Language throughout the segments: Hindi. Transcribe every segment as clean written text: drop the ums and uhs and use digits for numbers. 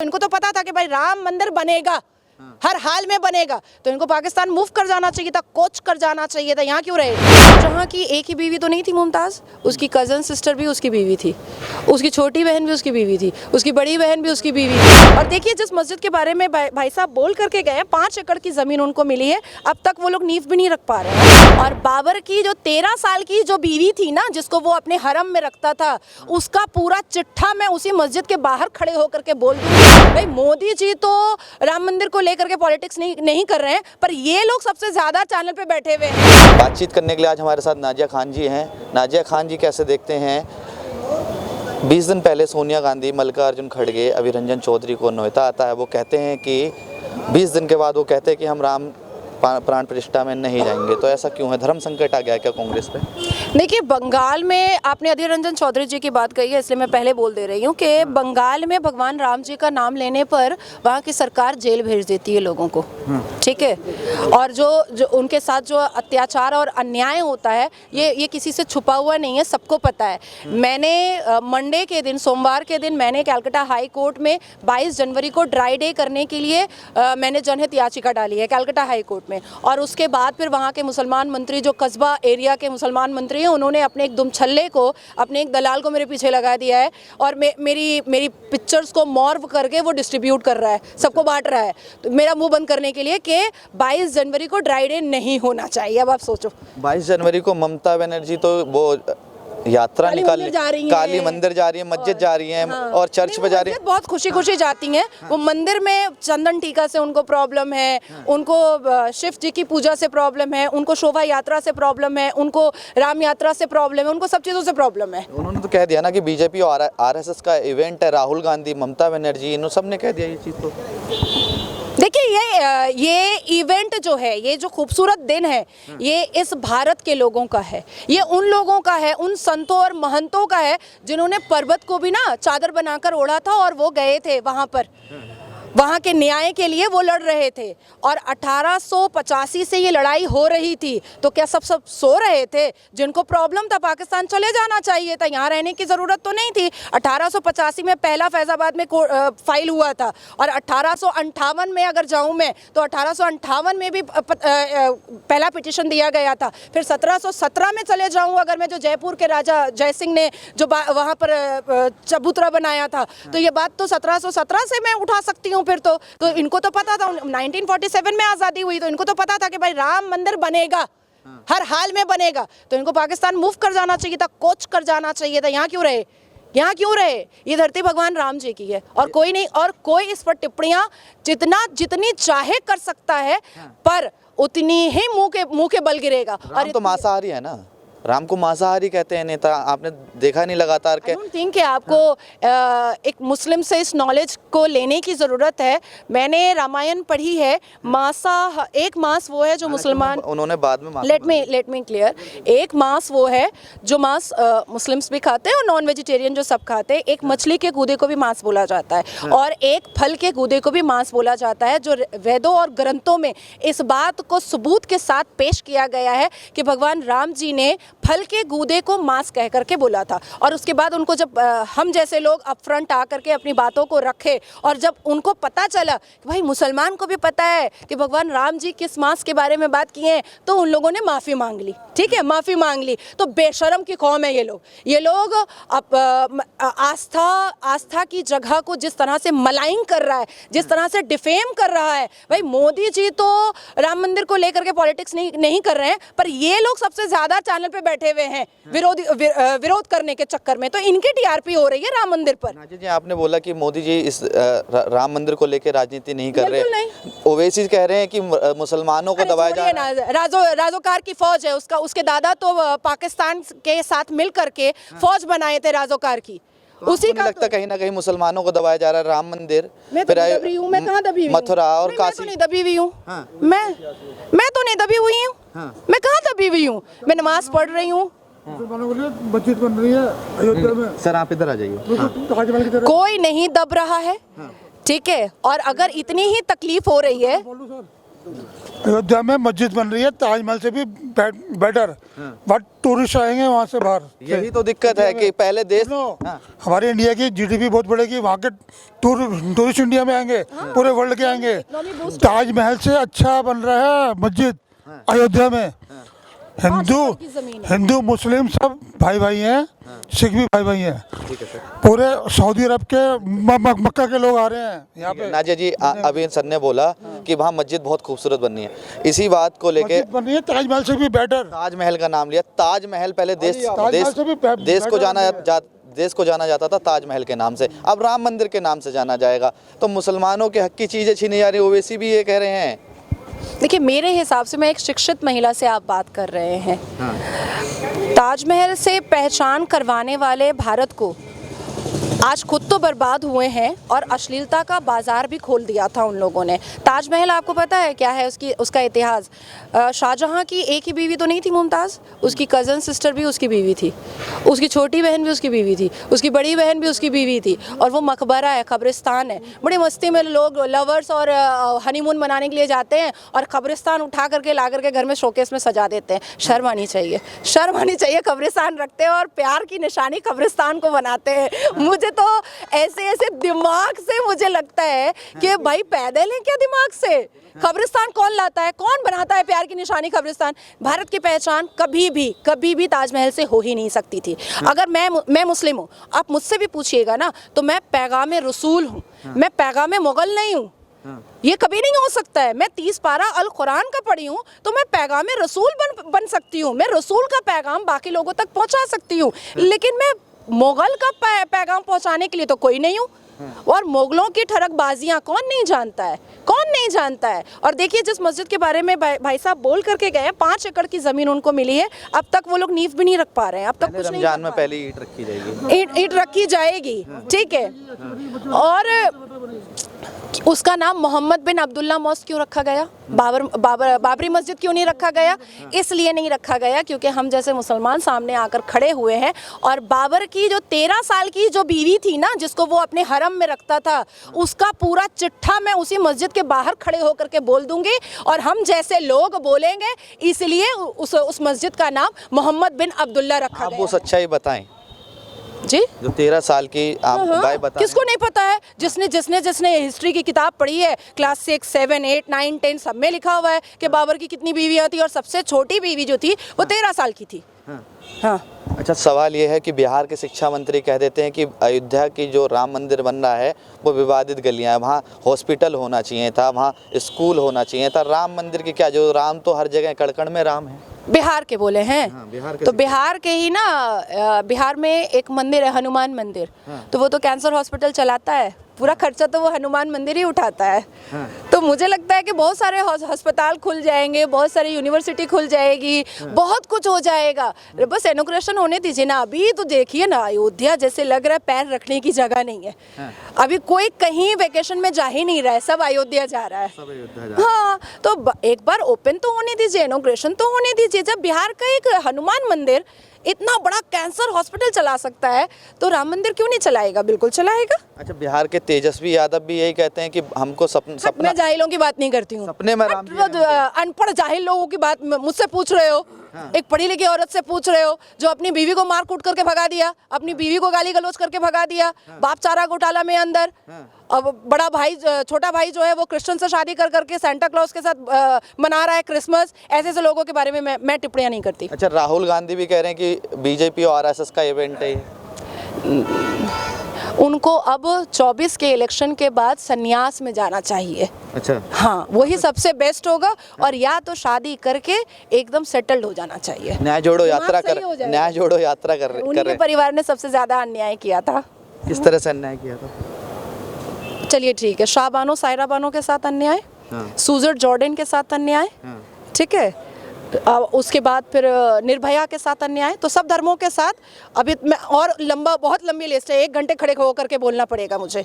इनको तो पता था कि भाई राम मंदिर बनेगा, हर हाल में बनेगा, तो इनको पाकिस्तान मूव कर जाना चाहिए था, कोच कर जाना चाहिए था। यहाँ क्यों रहे? जहाँ की एक ही बीवी तो नहीं थी मुमताज़, उसकी कज़न सिस्टर भी उसकी बीवी थी, उसकी छोटी बहन भी उसकी बीवी थी, उसकी बड़ी बहन भी उसकी बीवी थी। और देखिए जिस मस्जिद के बारे में भाई साहब बोल करके गए, 5 एकड़ की ज़मीन उनको मिली है, अब तक वो लोग नींव भी नहीं रख पा रहे हैं। और बाबर की जो 13 साल की जो बीवी थी ना, जिसको वो अपने हरम में रखता था, उसका पूरा चिट्ठा मैं उसी मस्जिद के बाहर खड़े होकर के बोल दूँगी। भाई मोदी जी तो राम मंदिर को लेकर के पॉलिटिक्स नहीं कर रहे हैं, पर ये लोग सबसे ज्यादा चैनल पे बैठे हुए हैं। बातचीत करने के लिए आज हमारे साथ नाजिया खान जी हैं। नाजिया खान जी कैसे देखते हैं 20 दिन पहले सोनिया गांधी, मल्लिकार्जुन खड़गे, अभिरंजन चौधरी को न्योता आता है, वो कहते हैं कि 20 दिन के बाद वो कहते हैं कि हम राम प्राण प्रतिष्ठा में नहीं जाएंगे, तो ऐसा क्यों है? धर्म संकट आ गया क्या कांग्रेस पे? देखिए बंगाल में आपने अधीर रंजन चौधरी जी की बात कही है, इसलिए मैं पहले बोल दे रही हूँ कि बंगाल में भगवान राम जी का नाम लेने पर वहाँ की सरकार जेल भेज देती है लोगों को, ठीक है। और जो उनके साथ जो अत्याचार और अन्याय होता है, ये किसी से छुपा हुआ नहीं है, सबको पता है। मैंने मंडे के दिन, सोमवार के दिन, मैंने कैलकाटा हाई कोर्ट में 22 जनवरी को ड्राई डे करने के लिए मैंने जनहित याचिका डाली है कैलकाटा हाई कोर्ट में। और उसके बाद फिर वहाँ के मुसलमान मंत्री, जो कस्बा एरिया के मुसलमान मंत्री हैं, उन्होंने अपने एक दुमछल्ले को, अपने एक दलाल को मेरे पीछे लगा दिया है और मेरी पिक्चर्स को मॉर्फ करके वो डिस्ट्रीब्यूट कर रहा है, सबको बांट रहा है, तो मेरा मुंह बंद करने के लिए कि 22 जनवरी को ड्राई डे नहीं होना चाहिए। अब आप सोचो 22 जनवरी को ममता बनर्जी तो वो यात्रा निकाल काली मंदिर जा रही है, मस्जिद जा रही है, हाँ, और चर्च पे जा रही है, बहुत खुशी खुशी जाती हैं। हाँ, वो मंदिर में चंदन टीका से उनको प्रॉब्लम है, हाँ, उनको शिव जी की पूजा से प्रॉब्लम है, उनको शोभा यात्रा से प्रॉब्लम है, उनको राम यात्रा से प्रॉब्लम है, उनको सब चीज़ों से प्रॉब्लम है। उन्होंने तो कह दिया ना कि बीजेपी और आरएसएस का इवेंट है, राहुल गांधी, ममता बनर्जी, इन सब ने कह दिया ये चीज़। तो देखिए ये इवेंट जो है, ये जो खूबसूरत दिन है, ये इस भारत के लोगों का है, ये उन लोगों का है, उन संतों और महंतों का है जिन्होंने पर्वत को भी ना चादर बनाकर ओढ़ा था और वो गए थे वहाँ पर, वहाँ के न्याय के लिए वो लड़ रहे थे। और 1885 से ये लड़ाई हो रही थी, तो क्या सब सो रहे थे? जिनको प्रॉब्लम था पाकिस्तान चले जाना चाहिए था, यहाँ रहने की ज़रूरत तो नहीं थी। 1885 में पहला फैज़ाबाद में फाइल हुआ था, और 1858 में अगर जाऊँ मैं तो 1858 में भी पहला पिटिशन दिया गया था। फिर 1717 में चले जाऊँ अगर मैं, जो जयपुर के राजा जय सिंह ने जो वहाँ पर चबूतरा बनाया था, तो ये बात तो 1717 से मैं उठा सकती हूँ। फिर तो इनको तो पता था, 1947 में आज़ादी हुई, तो इनको तो पता था कि भाई राम मंदिर बनेगा, हर हाल में बनेगा, तो इनको पाकिस्तान मूव कर जाना चाहिए था, कोच कर जाना चाहिए था। यहाँ क्यों रहे? यहाँ क्यों रहे? ये धरती भगवान राम जी की है और कोई नहीं, और कोई इस पर टिप्पणियां जितनी चाहे कर सकता है, पर उतनी ही मुंह के बल गिरेगा। और तो मांसाहारी है ना, राम को मांसाहारी कहते हैं नेता, आपने देखा नहीं लगातार के? आई डोंट थिंक कि आपको एक मुस्लिम से इस नॉलेज को लेने की ज़रूरत है। मैंने रामायण पढ़ी है। एक मांस वो है जो मुसलमान, उन्होंने बाद में लेट मी क्लियर, एक मांस वो है जो मांस मुस्लिम्स भी खाते हैं और नॉन वेजिटेरियन जो सब खाते हैं। एक मछली के गूदे को भी मांस बोला जाता है, और एक फल के गूदे को भी मांस बोला जाता है, जो वेदों और ग्रंथों में इस बात को सबूत के साथ पेश किया गया है कि भगवान राम जी ने फल के गूदे को मांस कह करके बोला था। और उसके बाद उनको जब हम जैसे लोग अपफ्रंट आकर के अपनी बातों को रखे, और जब उनको पता चला कि भाई मुसलमान को भी पता है कि भगवान राम जी किस मांस के बारे में बात किए हैं, तो उन लोगों ने माफ़ी मांग ली, ठीक है, माफ़ी मांग ली। तो बेशरम की कौम है ये लोग आस्था की जगह को जिस तरह से मलाइन कर रहा है, जिस तरह से डिफेम कर रहा है। भाई मोदी जी तो राम मंदिर को लेकर के पॉलिटिक्स नहीं कर रहे हैं, पर ये लोग सबसे ज़्यादा चैनल पे बैठे हुए हैं विरोध करने के चक्कर में, तो इनकी टीआरपी हो रही है राम मंदिर पर। नाजिया जी, आपने बोला कि मोदी जी इस राम मंदिर को लेकर राजनीति नहीं कर रहे, ओवैसी कह रहे हैं कि मुसलमानों को दबाया जा रहा है। राजोकार की फौज है, उसके दादा तो पाकिस्तान के साथ मिल करके फौज बनाए थे राजोकार की। तो उसी का लगता कहीं ना कहीं मुसलमानों को दबाया जा रहा है। राम मंदिर मैं तो नहीं दबी हूँ, मैं कहाँ दबी हुई? मथुरा और काशी। मैं तो नहीं दबी हुई हूँ, मैं तो नहीं दबी हुई हूँ, मैं कहाँ दबी हुई हूँ? मैं नमाज पढ़ रही हूँ। मस्जिद बन रही है अयोध्या में। सर आप इधर आ जाइए। कोई नहीं दब रहा है, ठीक है। और अगर इतनी ही तकलीफ हो रही है, अयोध्या में मस्जिद बन रही है ताजमहल से भी बेटर, बट टूरिस्ट आएंगे वहाँ से बाहर। यही तो दिक्कत है कि पहले देश सुनो, हमारे इंडिया की जीडीपी बहुत बढ़ेगी, वहाँ के टूरिस्ट इंडिया में आएंगे, पूरे वर्ल्ड के आएंगे। ताजमहल से अच्छा बन रहा है मस्जिद अयोध्या में। हिंदू मुस्लिम सब भाई भाई हैं, सिख भी भाई भाई हैं। पूरे सऊदी अरब के मक्का के लोग आ रहे हैं यहाँ पे। नाजिया जी अभी सर ने बोला कि वहाँ मस्जिद बहुत खूबसूरत बननी है, इसी बात को लेके बन रही है ताजमहल से भी बेटर। ताजमहल का नाम लिया। ताजमहल पहले देश को जाना जाता था ताजमहल के नाम से, अब राम मंदिर के नाम से जाना जाएगा। तो मुसलमानों के हक की चीज़ें छीनी जा रही, ओवैसी भी ये कह रहे हैं। देखिए, मेरे हिसाब से, मैं एक शिक्षित महिला से आप बात कर रहे हैं, ताजमहल से पहचान करवाने वाले भारत को आज खुद तो बर्बाद हुए हैं और अश्लीलता का बाजार भी खोल दिया था उन लोगों ने। ताजमहल आपको पता है क्या है उसका इतिहास? शाहजहां की एक ही बीवी तो नहीं थी मुमताज़, उसकी कज़न सिस्टर भी उसकी बीवी थी, उसकी छोटी बहन भी उसकी बीवी थी, उसकी बड़ी बहन भी उसकी बीवी थी। और वो मकबरा है, कब्रिस्तान है। बड़ी मस्ती में लोग लवर्स और हनीमून मनाने के लिए जाते हैं और कब्रिस्तान उठा करके ला करके घर में शोकेस में सजा देते हैं। शर्म आनी चाहिए, शर्म आनी चाहिए। कब्रिस्तान रखते हैं और प्यार की निशानी कब्रिस्तान को बनाते हैं। मुझे तो ऐसे दिमाग से मुझे लगता है कि भाई पैदल हैं क्या दिमाग से? कब्रिस्तान कौन लाता है, कौन बनाता है प्यार की निशानी कब्रिस्तान? भारत की पहचान कभी भी ताजमहल से हो ही नहीं सकती थी। अगर मैं मुस्लिम हूँ, आप मुझसे भी पूछिएगा ना, तो मैं पैगाम रसूल हूँ, मैं पैगाम मुगल नहीं हूँ। ये कभी नहीं हो सकता है। मैं 30 पारा अल कुरान का पढ़ी हूँ, तो मैं पैगाम रसूल बन सकती हूँ। मैं रसूल का पैगाम बाकी लोगों तक पहुँचा सकती हूँ, लेकिन मैं मुगल का पैगाम पहुंचाने के लिए तो कोई नहीं हूँ। और मुगलों की ठरकबाजियां कौन नहीं जानता है, कौन नहीं जानता है। और देखिए, जिस मस्जिद के बारे में भाई साहब बोल करके गए, 5 एकड़ की जमीन उनको मिली है, अब तक वो लोग नींव भी नहीं रख पा रहे हैं। अब तक कुछ नहीं। रमजान में पहली ईंट रखी जाएगी, ईंट रखी जाएगी, ठीक है। और उसका नाम मोहम्मद बिन अब्दुल्ला मॉस्क क्यों रखा गया? बाबरी मस्जिद क्यों नहीं रखा गया? इसलिए नहीं रखा गया क्योंकि हम जैसे मुसलमान सामने आकर खड़े हुए हैं और बाबर की जो 13 साल की जो बीवी थी ना, जिसको वो अपने हरम में रखता था, उसका पूरा चिट्ठा मैं उसी मस्जिद के बाहर खड़े होकर के बोल दूंगी और हम जैसे लोग बोलेंगे। इसलिए उस मस्जिद का नाम मोहम्मद बिन अब्दुल्ला रखा आप गया। वो सच्चाई बताएं जी, जो 13 साल की आप गाय बता। किसको नहीं पता है? जिसने हिस्ट्री की किताब पढ़ी है, क्लास 6, 7, 8, 9, 10 सब में लिखा हुआ है कि बाबर की कितनी बीवियां थी और सबसे छोटी बीवी जो थी वो 13 साल की थी। हाँ। अच्छा, सवाल ये है कि बिहार के शिक्षा मंत्री कह देते हैं कि अयोध्या की जो राम मंदिर बन रहा है वो विवादित गलियां हैं, वहाँ हॉस्पिटल होना चाहिए था, वहाँ स्कूल होना चाहिए था। राम मंदिर की क्या, जो राम तो हर जगह कड़ में राम है। बिहार के बोले हैं। हाँ, बिहार के तो बिहार के ही ना, बिहार में एक मंदिर है, हनुमान मंदिर। तो वो तो कैंसर हॉस्पिटल चलाता है, पूरा खर्चा तो वो हनुमान मंदिर ही उठाता है। तो मुझे लगता है कि बहुत सारे अस्पताल खुल जाएंगे, बहुत सारी यूनिवर्सिटी खुल जाएगी, बहुत कुछ हो जाएगा। बस इनॉग्रेशन होने दीजिए ना। अभी तो देखिए ना, अयोध्या जैसे लग रहा है पैर रखने की जगह नहीं है। अभी कोई कहीं वेकेशन में जा ही नहीं रहा है, सब अयोध्या जा रहा है। हाँ, तो एक बार ओपन तो होने दीजिए, इनॉग्रेशन तो होने दीजिए। जब बिहार का एक हनुमान मंदिर इतना बड़ा कैंसर हॉस्पिटल चला सकता है, तो राम मंदिर क्यों नहीं चलाएगा? बिल्कुल चलाएगा। अच्छा, बिहार के तेजस्वी यादव भी यही कहते हैं कि हमको सपना। मैं जाहिलों की बात नहीं करती हूँ, सपने में राम अनपढ़ जाहिल लोगों की बात मुझसे पूछ रहे हो। एक पढ़ी लिखी औरत से पूछ रहे हो जो अपनी बीवी को मार कूट करके भगा दिया, अपनी बीवी को गाली गलौज करके भगा दिया, बाप चारा घोटाला में अंदर। अब बड़ा भाई, छोटा भाई जो है वो क्रिश्चियन से शादी कर करके सेंटा क्लॉज के साथ मना रहा है क्रिसमस। ऐसे लोगों के बारे में मैं टिप्पणियां नहीं करती। अच्छा, राहुल गांधी भी कह रहे हैं कि बीजेपी और आरएसएस का इवेंट है। उनको अब 24 के इलेक्शन के बाद संन्यास में जाना चाहिए। अच्छा, हाँ, वही सबसे बेस्ट होगा। और या तो शादी करके एकदम सेटल्ड हो जाना चाहिए। न्याय जोड़ो यात्रा कर उन्हीं के परिवार ने सबसे ज्यादा अन्याय किया था। किस तरह से अन्याय किया था? चलिए ठीक है, शाह बानो सायरा बानो के साथ अन्याय, सुजर जॉर्डन के साथ अन्याय, ठीक है, उसके बाद फिर निर्भया के साथ अन्याय। तो सब धर्मों के साथ अभी मैं, और बहुत लंबी लिस्ट है, 1 घंटे खड़े होकर के बोलना पड़ेगा मुझे।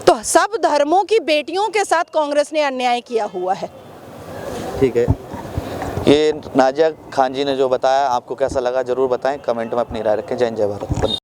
तो सब धर्मों की बेटियों के साथ कांग्रेस ने अन्याय किया हुआ है। ठीक है, ये नाजिया खान जी ने जो बताया, आपको कैसा लगा जरूर बताएं, कमेंट में अपनी राय रखें। जय हिंद, जय भारत।